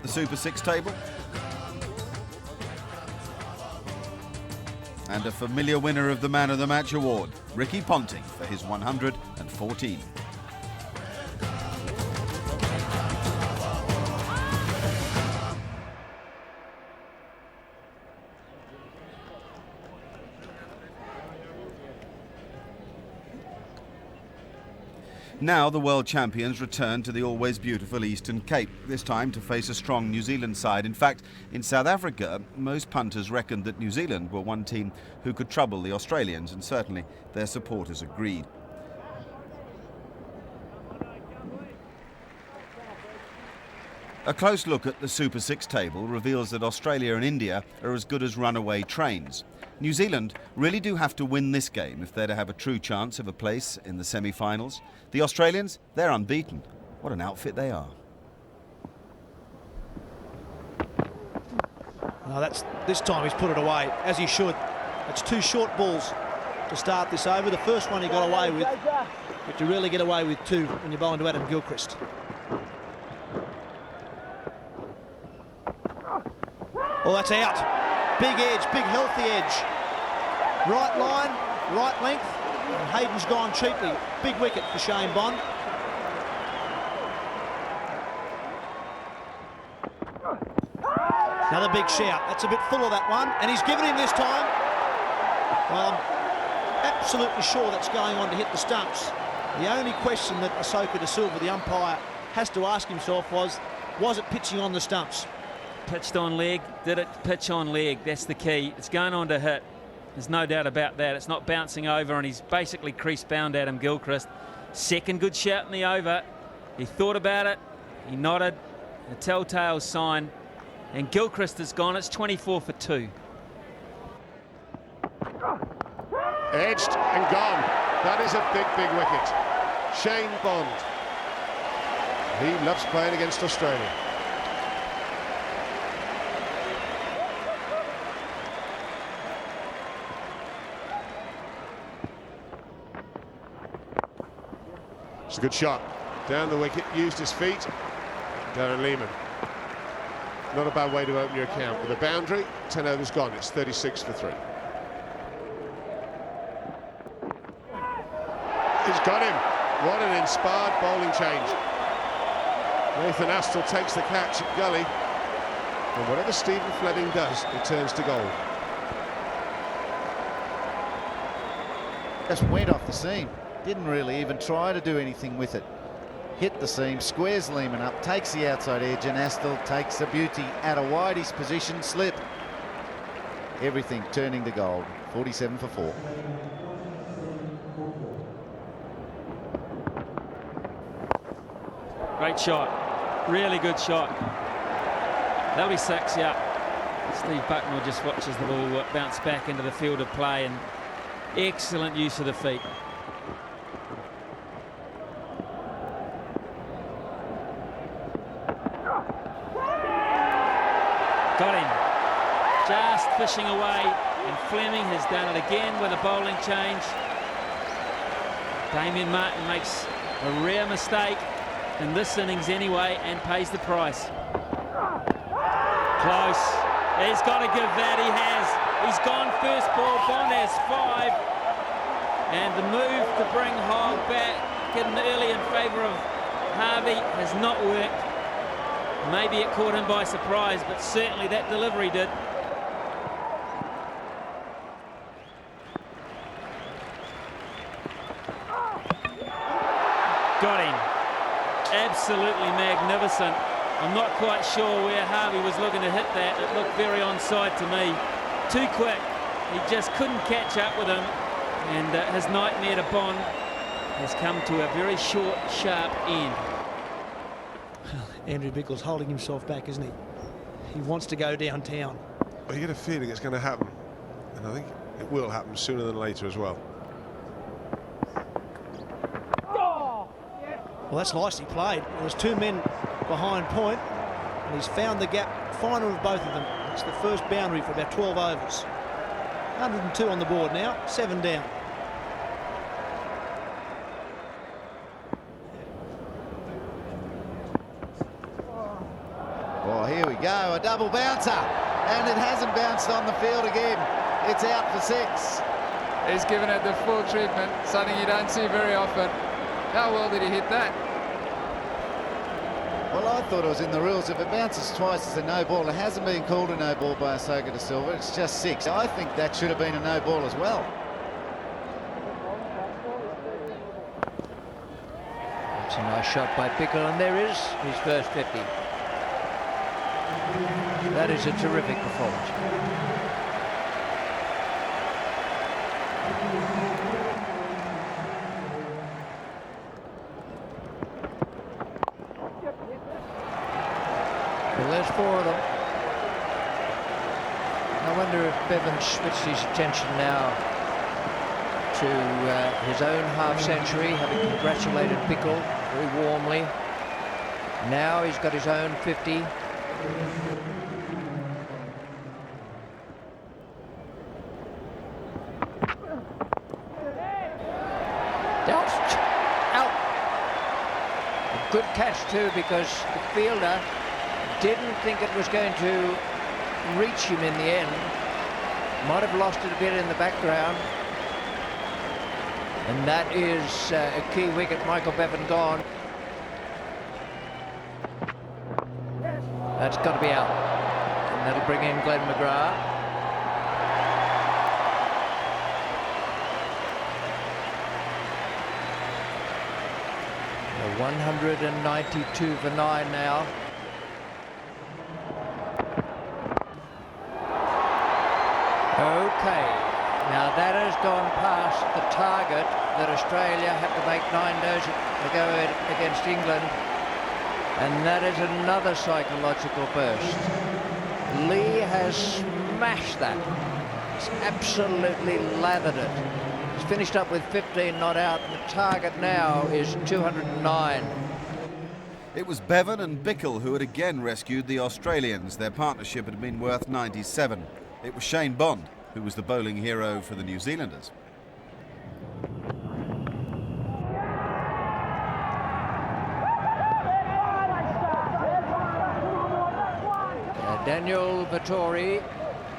the Super 6 table. And a familiar winner of the Man of the Match award, Ricky Ponting, for his 114. Now the world champions return to the always beautiful Eastern Cape, this time to face a strong New Zealand side. In fact, in South Africa, most punters reckoned that New Zealand were one team who could trouble the Australians, and certainly their supporters agreed. A close look at the Super 6 table reveals that Australia and India are as good as runaway trains. New Zealand really do have to win this game if they're to have a true chance of a place in the semi-finals. The Australians, they're unbeaten. What an outfit they are. No, this time he's put it away, as he should. It's two short balls to start this over. The first one he got away with, but to really get away with two when you're bowling to Adam Gilchrist. Oh, that's out. Big edge, big healthy edge. Right line, right length, and Hayden's gone cheaply. Big wicket for Shane Bond. Another big shout. That's a bit full of that one, and he's given him this time. Well, I'm absolutely sure that's going on to hit the stumps. The only question that Asoka De Silva, the umpire, has to ask himself was it pitching on the stumps? Pitched on leg, did it pitch on leg? That's the key. It's going on to hit. There's no doubt about that. It's not bouncing over, and he's basically crease bound Adam Gilchrist. Second good shout in the over. He thought about it, he nodded, a telltale sign, and Gilchrist is gone. It's 24 for 2. Edged and gone. That is a big, big wicket. Shane Bond. He loves playing against Australia. It's a good shot. Down the wicket, used his feet. Darren Lehmann. Not a bad way to open your account. With a boundary, 10 overs gone. It's 36 for 3. He's got him. What an inspired bowling change. Nathan Astle takes the catch at gully. And whatever Stephen Fleming does, it turns to gold. Just went off the seam. Didn't really even try to do anything with it. Hit the seam, squares Lehmann up, takes the outside edge, and Astle takes the beauty at a wideish position, slip. Everything turning to gold. 47 for 4. Great shot. Really good shot. That'll be 6, yeah. Steve Bucknell just watches the ball bounce back into the field of play, and excellent use of the feet. Got him. Just fishing away, and Fleming has done it again with a bowling change. Damien Martin makes a rare mistake in this innings anyway, and pays the price. Close. He's got to give that, he has. He's gone first ball, Bond has 5. And the move to bring Hogg back, getting early in favour of Harvey, has not worked. Maybe it caught him by surprise, but certainly that delivery did. Got him. Absolutely magnificent. I'm not quite sure where Harvey was looking to hit that. It looked very onside to me. Too quick. He just couldn't catch up with him, and his nightmare to Bond has come to a very short, sharp end. Andrew Bickle's holding himself back, isn't he? He wants to go downtown. Well, you get a feeling it's going to happen, and I think it will happen sooner than later as well. Well, that's nicely played. There's 2 men behind point, and he's found the gap, finer of both of them. It's the first boundary for about 12 overs. 102 on the board now, 7 down. Oh, here we go, a double bouncer, and it hasn't bounced on the field again. It's out for 6. He's given it the full treatment, something you don't see very often. How well did he hit that? Well, I thought it was in the rules. If it bounces twice, it's a no ball. It hasn't been called a no ball by Ahsoka Da Silva. It's just 6. I think that should have been a no ball as well. It's a nice shot by Pickle, and there is his first 50. That is a terrific performance. Well, there's 4 of them. I wonder if Bevan switched his attention now to his own half-century, having congratulated Pickle very warmly. Now he's got his own 50. Out. A good catch too, because the fielder didn't think it was going to reach him in the end. Might have lost it a bit in the background. And that is a key wicket. Michael Bevan gone. That's got to be out. And that'll bring in Glenn McGrath. A 192 for 9 now. Okay, now that has gone past the target that Australia had to make 9 days ago against England, and that is another psychological burst. Lee has smashed that. He's absolutely lathered it. He's finished up with 15 not out, and the target now is 209. It was Bevan and Bickle who had again rescued the Australians. Their partnership had been worth 97. It was Shane Bond who was the bowling hero for the New Zealanders. Daniel Vettori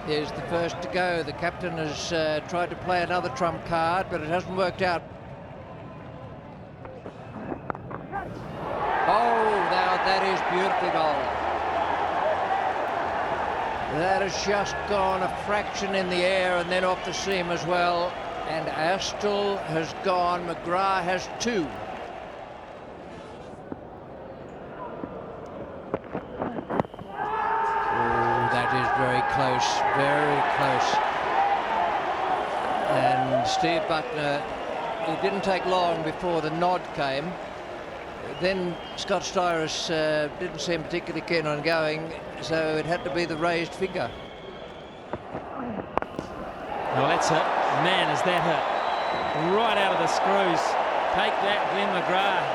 is the first to go. The captain has tried to play another trump card, but it hasn't worked out. Oh, now that is beautifully bowled. That has just gone a fraction in the air and then off the seam as well. And Astle has gone. McGrath has 2. That is very close, very close. And Steve Buckner, it didn't take long before the nod came. Then Scott Styris didn't seem particularly keen on going, so it had to be the raised finger. Well, that's hit. Man, is that hit. Right out of the screws. Take that, Glenn McGrath,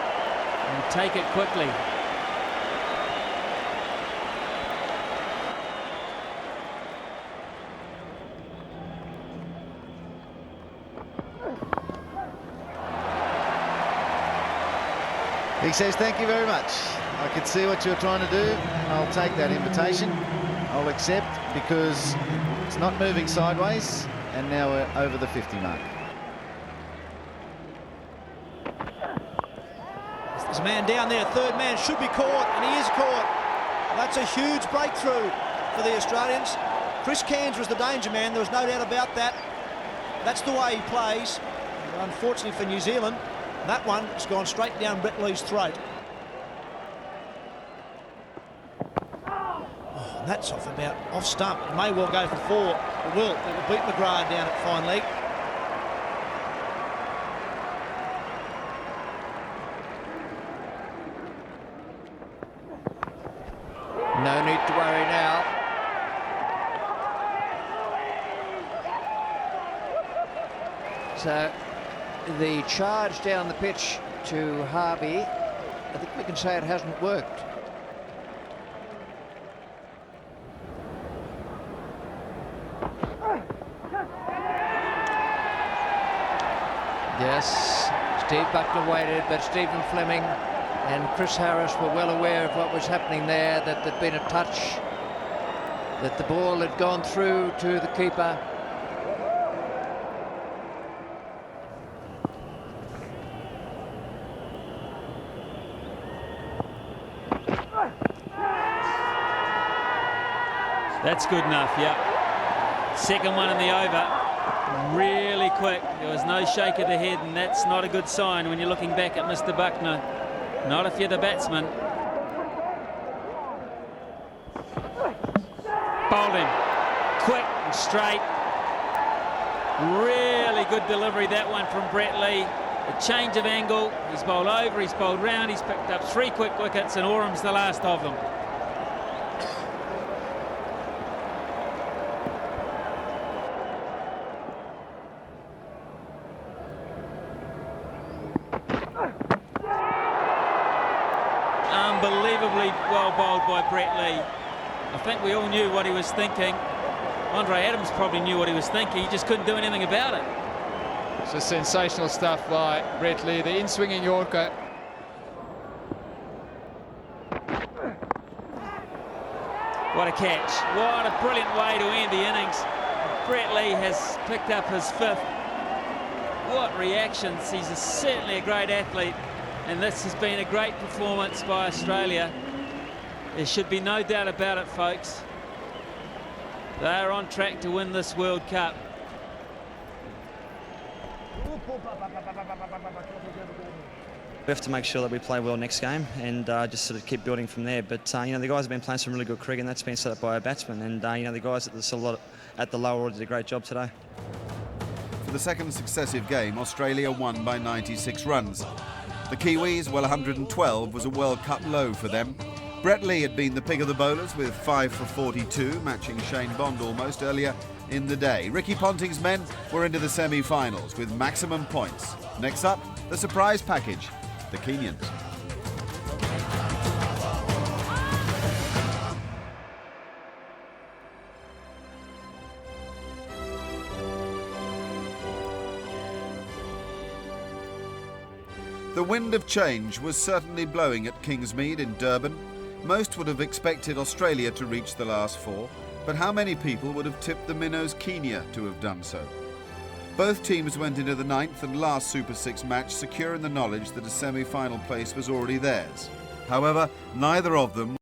and take it quickly. He says, thank you very much. I can see what you're trying to do. I'll take that invitation. I'll accept, because it's not moving sideways, and now we're over the 50 mark. There's a man down there, 3rd man should be caught, and he is caught. That's a huge breakthrough for the Australians. Chris Cairns was the danger man, there was no doubt about that. That's the way he plays. Unfortunately for New Zealand, that one has gone straight down Brett Lee's throat. Oh, that's off stump. It may well go for 4. It will beat McGrath down at fine leg. No need to worry now. So the charge down the pitch to Harvey, I think we can say it hasn't worked. Yes, Steve Buckner waited, but Stephen Fleming and Chris Harris were well aware of what was happening there, that there'd been a touch, that the ball had gone through to the keeper. That's good enough, yeah. Second one in the over. Really quick. There was no shake of the head, and that's not a good sign when you're looking back at Mr. Buckner. Not if you're the batsman. Bowled him. Quick and straight. Really good delivery, that one from Brett Lee. A change of angle. He's bowled over, he's bowled round, he's picked up 3 quick wickets, and Oram's the last of them. Unbelievably well bowled by Brett Lee. I think we all knew what he was thinking. Andre Adams probably knew what he was thinking. He just couldn't do anything about it. It's just sensational stuff by Brett Lee, the in-swinging Yorker. What a catch. What a brilliant way to end the innings. Brett Lee has picked up his 5th. What reactions. He's certainly a great athlete, and this has been a great performance by Australia. There should be no doubt about it, folks. They are on track to win this World Cup. We have to make sure that we play well next game and just sort of keep building from there. But you know, the guys have been playing some really good cricket, and that's been set up by our batsmen. And you know, the guys at the lower order did a great job today. For the second successive game, Australia won by 96 runs. The Kiwis, well, 112 was a World Cup low for them. Brett Lee had been the pick of the bowlers with 5 for 42, matching Shane Bond almost earlier in the day. Ricky Ponting's men were into the semi-finals with maximum points. Next up, the surprise package, the Kenyans. The wind of change was certainly blowing at Kingsmead in Durban. Most would have expected Australia to reach the last 4, but how many people would have tipped the Minnows Kenya to have done so? Both teams went into the 9th and last Super 6 match secure in the knowledge that a semi-final place was already theirs. However, neither of them